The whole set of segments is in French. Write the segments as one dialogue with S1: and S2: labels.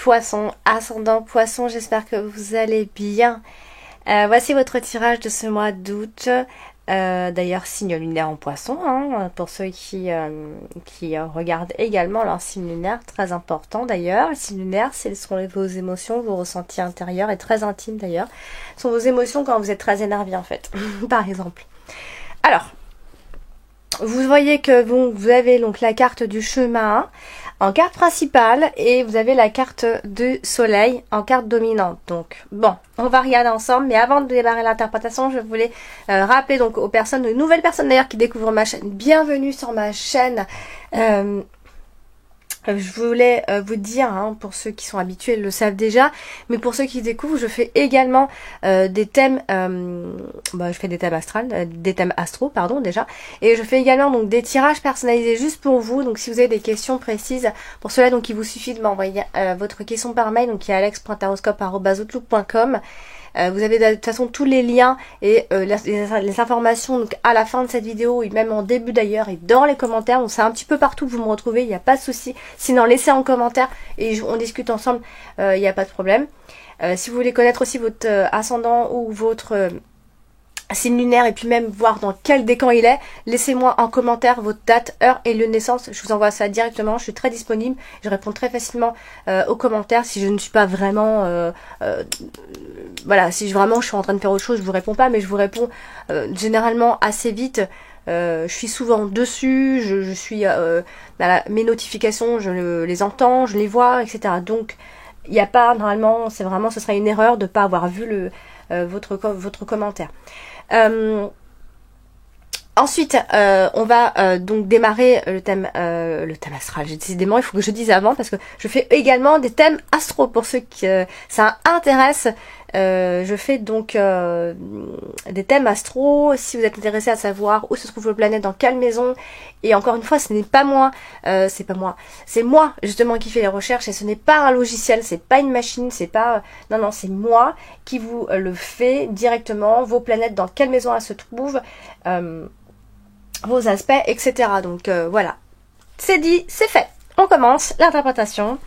S1: Poissons, ascendant Poissons, j'espère que vous allez bien. Voici votre tirage de ce mois d'août. D'ailleurs, signe lunaire en Poissons, hein, pour ceux qui regardent également leur signe lunaire, très important d'ailleurs. Le signe lunaire, ce sont vos émotions, vos ressentis intérieurs et très intimes d'ailleurs. Ce sont vos émotions quand vous êtes très énervé en fait, par exemple. Alors, vous voyez que vous avez donc la carte du chemin en carte principale et vous avez la carte du soleil en carte dominante. Donc bon, on va regarder ensemble, mais avant de démarrer l'interprétation, je voulais rappeler donc aux personnes, de nouvelles personnes d'ailleurs qui découvrent ma chaîne, bienvenue sur ma chaîne. Je voulais vous dire, hein, pour ceux qui sont habitués, le savent déjà, mais pour ceux qui découvrent, je fais également des thèmes, je fais des thèmes des thèmes astro, pardon, déjà, et je fais également donc des tirages personnalisés juste pour vous. Donc si vous avez des questions précises, pour cela donc il vous suffit de m'envoyer votre question par mail, donc qui est alex.taroscope@outlook.com. Vous avez de toute façon tous les liens et les informations donc à la fin de cette vidéo et même en début d'ailleurs et dans les commentaires. Donc c'est un petit peu partout que vous me retrouvez, il n'y a pas de souci. Sinon laissez en commentaire et on discute ensemble, il n'y a pas de problème. Si vous voulez connaître aussi votre ascendant ou votre signe lunaire et puis même voir dans quel décan il est, laissez-moi en commentaire votre date, heure et lieu de naissance. Je vous envoie ça directement, je suis très disponible, je réponds très facilement aux commentaires. Si je ne suis pas vraiment voilà, si vraiment je suis en train de faire autre chose, je vous réponds pas, mais je vous réponds généralement assez vite. Je suis souvent dessus, je suis mes notifications, je les entends, je les vois, etc. Donc il n'y a pas, normalement, c'est vraiment, ce serait une erreur de ne pas avoir vu votre commentaire. Ensuite, on va donc démarrer le thème astral. Décidément, il faut que je dise avant parce que je fais également des thèmes astro pour ceux qui ça intéresse. Je fais donc des thèmes astro. Si vous êtes intéressé à savoir où se trouve vos planètes, dans quelle maison, et encore une fois, ce n'est pas moi, c'est moi justement qui fais les recherches et ce n'est pas un logiciel, c'est pas une machine, c'est pas non, c'est moi qui vous le fais directement. Vos planètes, dans quelle maison elles se trouvent. Vos aspects, etc. Donc voilà, c'est dit, c'est fait. On commence l'interprétation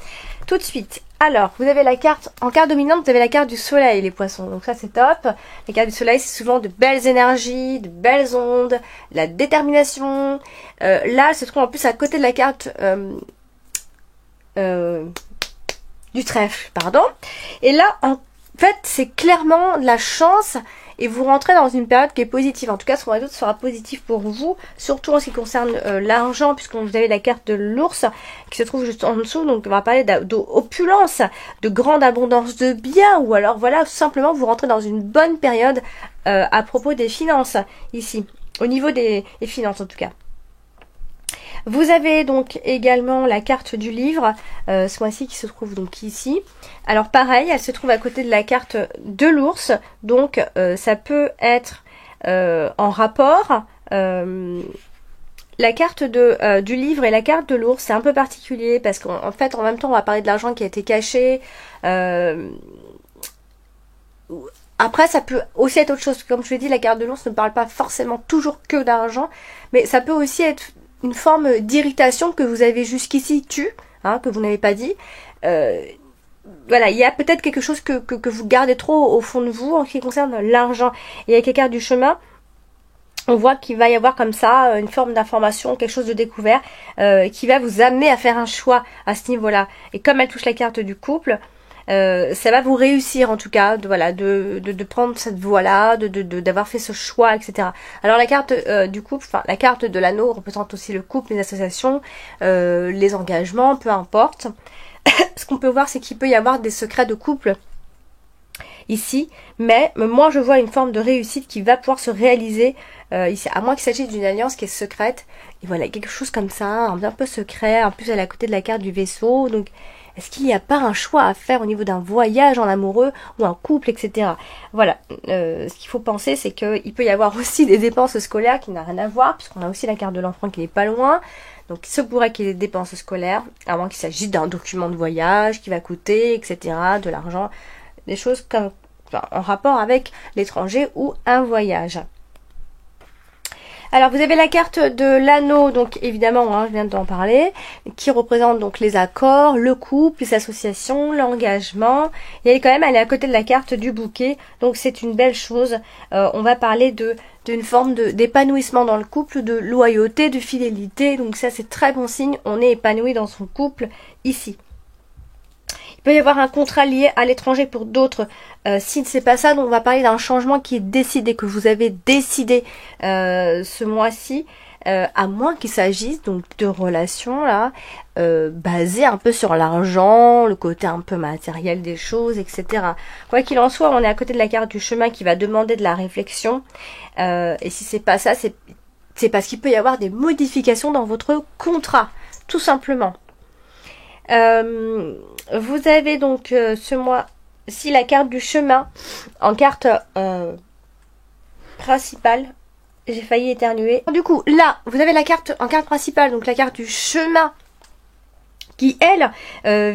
S1: tout de suite. Alors, vous avez la carte, en carte dominante, vous avez la carte du soleil, les poissons. Donc ça, c'est top. La carte du soleil, c'est souvent de belles énergies, de belles ondes, la détermination. Là, elle se trouve en plus à côté de la carte du trèfle, pardon. Et là, en fait, c'est clairement de la chance. Et vous rentrez dans une période qui est positive. En tout cas, ce mois d'août sera positif pour vous, surtout en ce qui concerne l'argent, puisque vous avez la carte de l'ours qui se trouve juste en dessous. Donc, on va parler d'opulence, de grande abondance de biens, ou alors, voilà, tout simplement, vous rentrez dans une bonne période à propos des finances, ici, au niveau des finances, en tout cas. Vous avez donc également la carte du livre, ce mois-ci qui se trouve donc ici. Alors pareil, elle se trouve à côté de la carte de l'ours, donc ça peut être en rapport. La carte du livre et la carte de l'ours, c'est un peu particulier parce qu'en fait, en même temps, on va parler de l'argent qui a été caché. Après, ça peut aussi être autre chose. Comme je l'ai dit, la carte de l'ours ne parle pas forcément toujours que d'argent, mais ça peut aussi être une forme d'irritation que vous avez jusqu'ici que vous n'avez pas dit. Voilà, il y a peut-être quelque chose que vous gardez trop au fond de vous en ce qui concerne l'argent. Et avec les cartes du chemin, on voit qu'il va y avoir comme ça une forme d'information, quelque chose de découvert qui va vous amener à faire un choix à ce niveau-là. Et comme elle touche la carte du couple, ça va vous réussir en tout cas de prendre cette voie-là, d'avoir fait ce choix, etc. Alors la carte du couple, enfin la carte de l'anneau représente aussi le couple, les associations, les engagements, peu importe. Ce qu'on peut voir, c'est qu'il peut y avoir des secrets de couple ici, mais moi je vois une forme de réussite qui va pouvoir se réaliser ici, à moins qu'il s'agisse d'une alliance qui est secrète. Et voilà, quelque chose comme ça, un peu secret. En plus, elle est à côté de la carte du vaisseau, donc est-ce qu'il n'y a pas un choix à faire au niveau d'un voyage en amoureux ou un couple, etc. Voilà, ce qu'il faut penser, c'est qu'il peut y avoir aussi des dépenses scolaires qui n'ont rien à voir, puisqu'on a aussi la carte de l'enfant qui n'est pas loin. Donc il se pourrait qu'il y ait des dépenses scolaires, à moins qu'il s'agisse d'un document de voyage qui va coûter, etc., de l'argent, des choses en rapport avec l'étranger ou un voyage. Alors vous avez la carte de l'anneau, donc évidemment, hein, je viens d'en parler, qui représente donc les accords, le couple, les associations, l'engagement. Et elle est à côté de la carte du bouquet, donc c'est une belle chose. On va parler d'une forme d'épanouissement dans le couple, de loyauté, de fidélité. Donc ça c'est très bon signe, on est épanoui dans son couple ici. Il peut y avoir un contrat lié à l'étranger pour d'autres. Si c'est pas ça, donc on va parler d'un changement qui est décidé, que vous avez décidé ce mois-ci, à moins qu'il s'agisse donc de relations là basées un peu sur l'argent, le côté un peu matériel des choses, etc. Quoi qu'il en soit, on est à côté de la carte du chemin qui va demander de la réflexion. Et si c'est pas ça, c'est parce qu'il peut y avoir des modifications dans votre contrat, tout simplement. Vous avez donc ce mois-ci la carte du chemin en carte principale. J'ai failli éternuer. Du coup, là, vous avez la carte en carte principale, donc la carte du chemin qui, elle,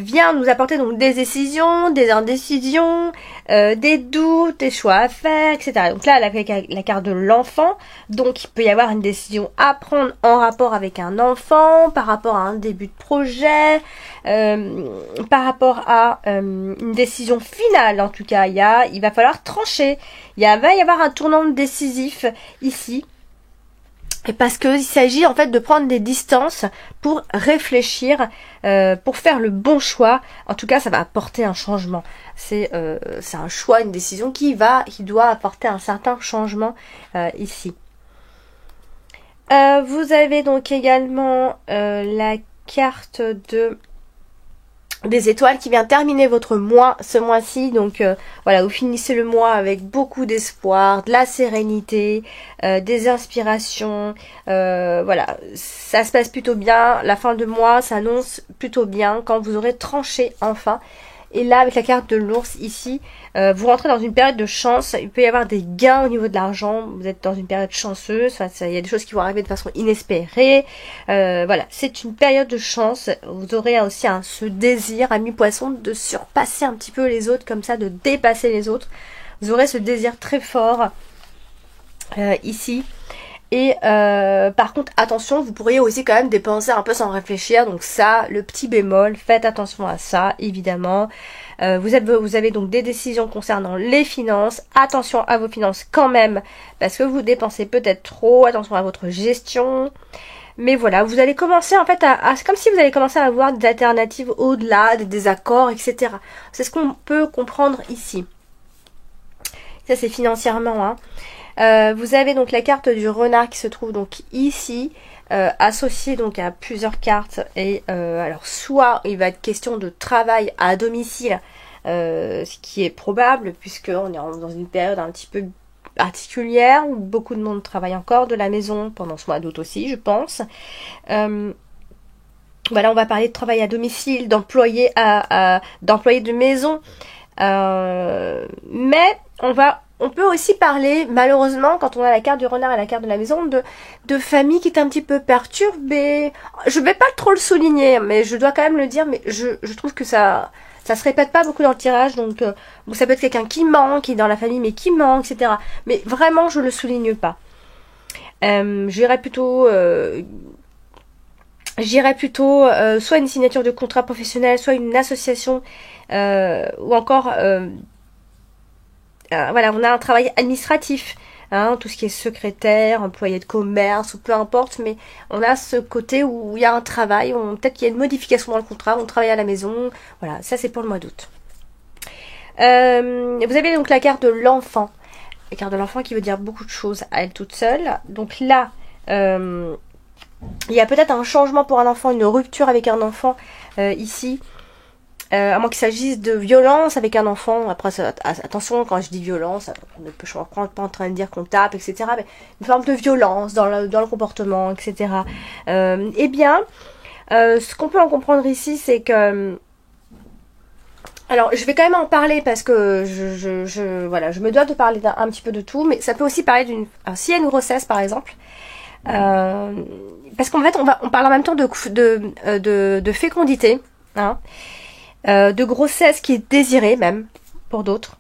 S1: vient nous apporter donc des décisions, des indécisions, des doutes, des choix à faire, etc. Donc là, la carte de l'enfant, donc il peut y avoir une décision à prendre en rapport avec un enfant, par rapport à un début de projet, par rapport à une décision finale, en tout cas, il va falloir trancher, va y avoir un tournant décisif ici. Et parce qu'il s'agit en fait de prendre des distances pour réfléchir, pour faire le bon choix. En tout cas, ça va apporter un changement. C'est un choix, une décision qui doit apporter un certain changement ici. Vous avez donc également la carte des étoiles qui vient terminer votre mois ce mois-ci. Donc voilà, vous finissez le mois avec beaucoup d'espoir, de la sérénité, des inspirations. Voilà, ça se passe plutôt bien. La fin de mois s'annonce plutôt bien quand vous aurez tranché enfin. Et là, avec la carte de l'ours ici, vous rentrez dans une période de chance. Il peut y avoir des gains au niveau de l'argent. Vous êtes dans une période chanceuse. Enfin, il y a des choses qui vont arriver de façon inespérée. Voilà, c'est une période de chance. Vous aurez aussi ce désir, ami poisson, de surpasser un petit peu les autres, comme ça, de dépasser les autres. Vous aurez ce désir très fort ici. Et par contre, attention, vous pourriez aussi quand même dépenser un peu sans réfléchir. Donc ça, le petit bémol, faites attention à ça, évidemment. Vous avez donc des décisions concernant les finances. Attention à vos finances quand même, parce que vous dépensez peut-être trop. Attention à votre gestion. Mais voilà, vous allez commencer en fait c'est comme si vous allez commencer à avoir des alternatives au-delà, des désaccords, etc. C'est ce qu'on peut comprendre ici. Ça, c'est financièrement, hein. Vous avez donc la carte du renard qui se trouve donc ici, associée donc à plusieurs cartes. Et alors soit il va être question de travail à domicile, ce qui est probable puisqu'on est dans une période un petit peu particulière où beaucoup de monde travaille encore de la maison pendant ce mois d'août aussi, je pense. Voilà, on va parler de travail à domicile, d'employés de maison. Mais on peut aussi parler, malheureusement, quand on a la carte du renard et la carte de la maison, de famille qui est un petit peu perturbée. Je vais pas trop le souligner, mais je dois quand même le dire, mais je trouve que ça se répète pas beaucoup dans le tirage, donc ça peut être quelqu'un qui manque, qui est dans la famille, mais qui manque, etc. Mais vraiment, je le souligne pas. J'irais plutôt soit une signature de contrat professionnel, soit une association, ou encore voilà, on a un travail administratif, hein, tout ce qui est secrétaire, employé de commerce ou peu importe, mais on a ce côté où il y a un travail, peut-être qu'il y a une modification dans le contrat, on travaille à la maison, voilà, ça c'est pour le mois d'août. Vous avez donc la carte de l'enfant, la carte de l'enfant qui veut dire beaucoup de choses à elle toute seule. Donc là, il y a peut-être un changement pour un enfant, une rupture avec un enfant ici. À moins qu'il s'agisse de violence avec un enfant. Après, attention, quand je dis violence, je suis pas en train de dire qu'on tape, etc. Mais une forme de violence dans le comportement, etc. Eh bien, ce qu'on peut en comprendre ici, c'est que... Alors, je vais quand même en parler parce que voilà, je me dois de parler un petit peu de tout, mais ça peut aussi parler s'il y a une grossesse, par exemple, parce qu'en fait, on parle en même temps de fécondité, hein, de grossesse qui est désirée même pour d'autres.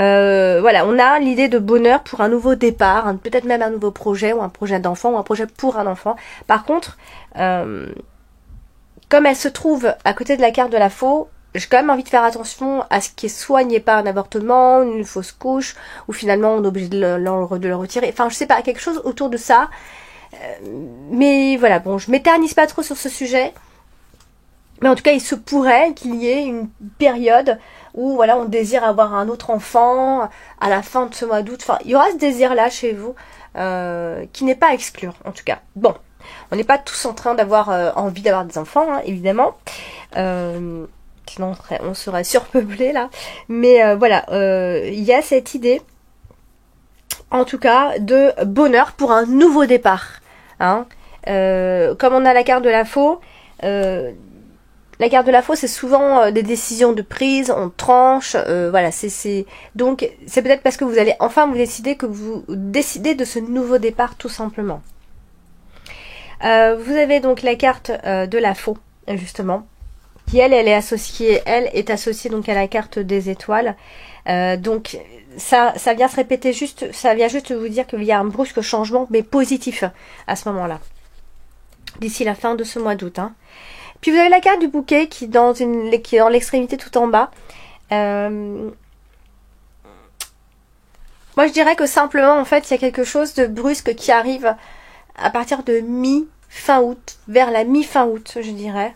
S1: Voilà, on a l'idée de bonheur pour un nouveau départ, peut-être même un nouveau projet, ou un projet d'enfant, ou un projet pour un enfant. Par contre, comme elle se trouve à côté de la carte de la faux, j'ai quand même envie de faire attention à ce qui est soigné pas un avortement, une fausse couche, ou finalement on est obligé de le retirer. Enfin, je sais pas, quelque chose autour de ça. Mais voilà, bon, je m'éternise pas trop sur ce sujet. Mais en tout cas, il se pourrait qu'il y ait une période où voilà, on désire avoir un autre enfant à la fin de ce mois d'août. Enfin, il y aura ce désir-là chez vous qui n'est pas à exclure, en tout cas. Bon, on n'est pas tous en train d'avoir envie d'avoir des enfants, hein, évidemment. Sinon, on serait surpeuplé là. Mais voilà, il y a cette idée, en tout cas, de bonheur pour un nouveau départ. Hein. Comme on a la carte de la faux, la carte de la faux, c'est souvent des décisions de prise, on tranche, voilà, donc c'est peut-être parce que vous allez enfin vous décider que vous décidez de ce nouveau départ tout simplement. Vous avez donc la carte de la faux, justement, qui elle est associée donc à la carte des étoiles. Donc ça vient se répéter ça vient juste vous dire qu'il y a un brusque changement, mais positif à ce moment-là, d'ici la fin de ce mois d'août. Hein. Puis vous avez la carte du bouquet qui est dans l'extrémité tout en bas. Moi je dirais que simplement en fait il y a quelque chose de brusque qui arrive à partir de mi-fin août, vers la mi-fin août je dirais.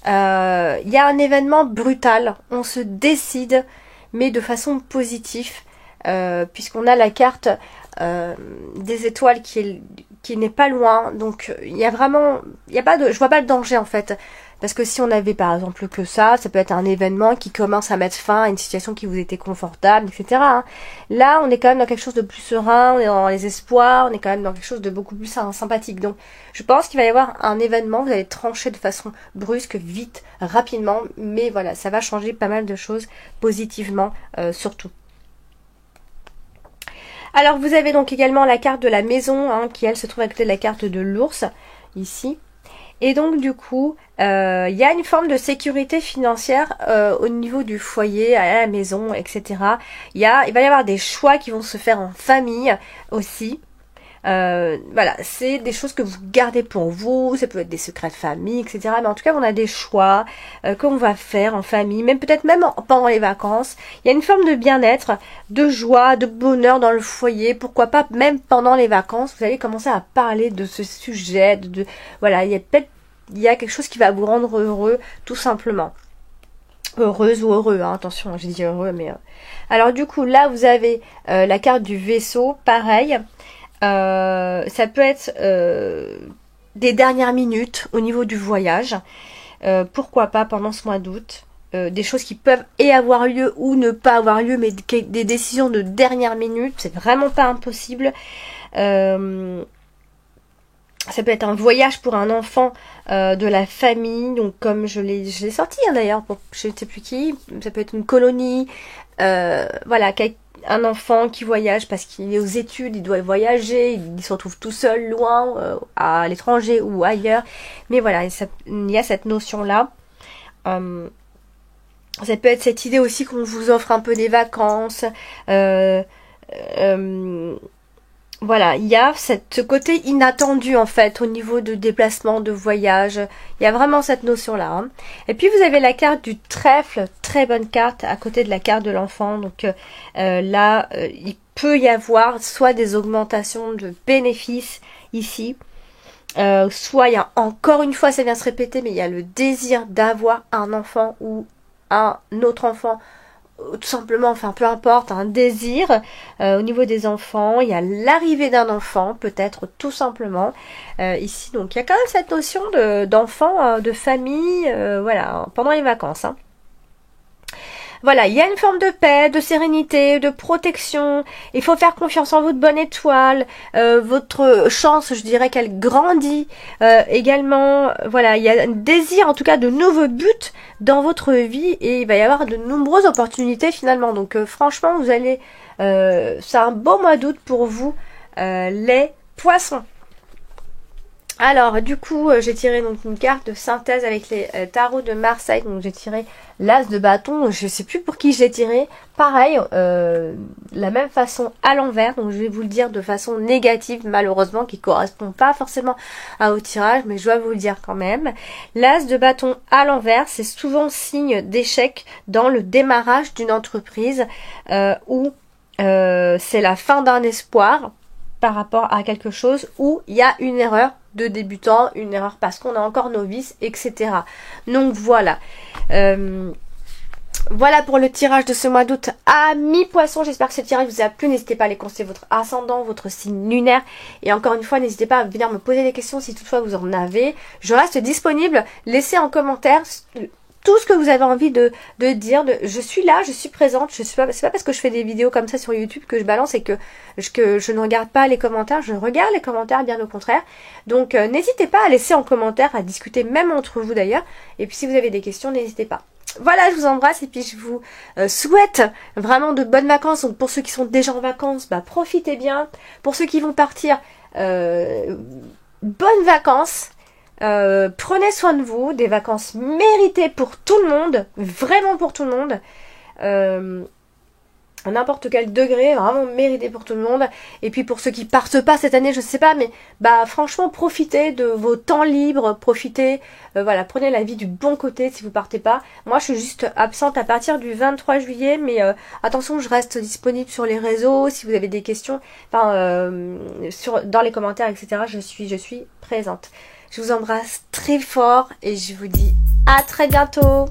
S1: Il y a un événement brutal, on se décide mais de façon positive puisqu'on a la carte des étoiles qui n'est pas loin, donc il y a vraiment, je vois pas le danger en fait, parce que si on avait par exemple que ça peut être un événement qui commence à mettre fin à une situation qui vous était confortable, etc. Hein. Là, on est quand même dans quelque chose de plus serein, on est dans les espoirs, on est quand même dans quelque chose de beaucoup plus sympathique. Donc, je pense qu'il va y avoir un événement, vous allez trancher de façon brusque, vite, rapidement, mais voilà, ça va changer pas mal de choses positivement, surtout. Alors vous avez donc également la carte de la maison, hein, qui elle se trouve à côté de la carte de l'ours, ici. Et donc du coup, il y a une forme de sécurité financière au niveau du foyer, à la maison, etc. Il va y avoir des choix qui vont se faire en famille aussi. Voilà, c'est des choses que vous gardez pour vous, ça peut être des secrets de famille, etc. Mais en tout cas, on a des choix qu'on va faire en famille, peut-être même pendant les vacances. Il y a une forme de bien-être, de joie, de bonheur dans le foyer. Pourquoi pas même pendant les vacances, vous allez commencer à parler de ce sujet. Voilà, il y a quelque chose qui va vous rendre heureux, tout simplement. Heureuse ou heureux, hein, attention, j'ai dit heureux, mais... Alors du coup, là, vous avez la carte du vaisseau, pareil. Ça peut être des dernières minutes au niveau du voyage, pourquoi pas pendant ce mois d'août, des choses qui peuvent avoir lieu ou ne pas avoir lieu, mais des décisions de dernière minute, c'est vraiment pas impossible. Ça peut être un voyage pour un enfant de la famille, donc comme je l'ai sorti hein, d'ailleurs pour je ne sais plus qui, ça peut être une colonie, voilà, un enfant qui voyage parce qu'il est aux études, il doit voyager, il se retrouve tout seul, loin, à l'étranger ou ailleurs. Mais voilà, il y a cette notion-là. Ça peut être cette idée aussi qu'on vous offre un peu des vacances. Voilà, il y a ce côté inattendu en fait au niveau de déplacement, de voyage. Il y a vraiment cette notion-là. Hein. Et puis vous avez la carte du trèfle, très bonne carte à côté de la carte de l'enfant. Donc là, il peut y avoir soit des augmentations de bénéfices ici, soit il y a encore une fois, ça vient se répéter, mais il y a le désir d'avoir un enfant ou un autre enfant. Tout simplement, enfin peu importe, un désir au niveau des enfants, il y a l'arrivée d'un enfant, peut-être tout simplement ici, donc il y a quand même cette notion d'enfant, de famille, voilà, pendant les vacances. Hein. Voilà, il y a une forme de paix, de sérénité, de protection. Il faut faire confiance en votre bonne étoile. Votre chance, je dirais qu'elle grandit également. Voilà, il y a un désir, en tout cas, de nouveaux buts dans votre vie et il va y avoir de nombreuses opportunités finalement. Donc franchement, vous allez, c'est un beau mois d'août pour vous, les poissons. Alors, du coup, j'ai tiré donc une carte de synthèse avec les tarots de Marseille. Donc, j'ai tiré l'as de bâton. Je sais plus pour qui je l'ai tiré. Pareil, la même façon à l'envers. Donc, je vais vous le dire de façon négative, malheureusement, qui correspond pas forcément au tirage, mais je dois vous le dire quand même. L'as de bâton à l'envers, c'est souvent signe d'échec dans le démarrage d'une entreprise où c'est la fin d'un espoir par rapport à quelque chose où il y a une erreur de débutant, une erreur parce qu'on est encore novice, etc. Donc voilà. Voilà pour le tirage de ce mois d'août à mi-poisson. J'espère que ce tirage vous a plu. N'hésitez pas à aller consulter votre ascendant, votre signe lunaire. Et encore une fois, n'hésitez pas à venir me poser des questions si toutefois vous en avez. Je reste disponible. Laissez en commentaire tout ce que vous avez envie de dire. Je suis là, je suis présente. C'est pas parce que je fais des vidéos comme ça sur YouTube que je balance et que je ne regarde pas les commentaires. Je regarde les commentaires, bien au contraire. Donc n'hésitez pas à laisser en commentaire, à discuter même entre vous d'ailleurs. Et puis si vous avez des questions, n'hésitez pas. Voilà, je vous embrasse et puis je vous souhaite vraiment de bonnes vacances. Donc pour ceux qui sont déjà en vacances, bah, profitez bien. Pour ceux qui vont partir, bonnes vacances. Prenez soin de vous, des vacances méritées pour tout le monde, vraiment pour tout le monde. À n'importe quel degré, vraiment mérité pour tout le monde. Et puis pour ceux qui partent pas cette année, je sais pas, mais bah franchement profitez de vos temps libres, profitez, voilà, prenez la vie du bon côté si vous partez pas. Moi je suis juste absente à partir du 23 juillet, mais attention, je reste disponible sur les réseaux si vous avez des questions, enfin dans les commentaires, etc. Je suis présente. Je vous embrasse très fort et je vous dis à très bientôt.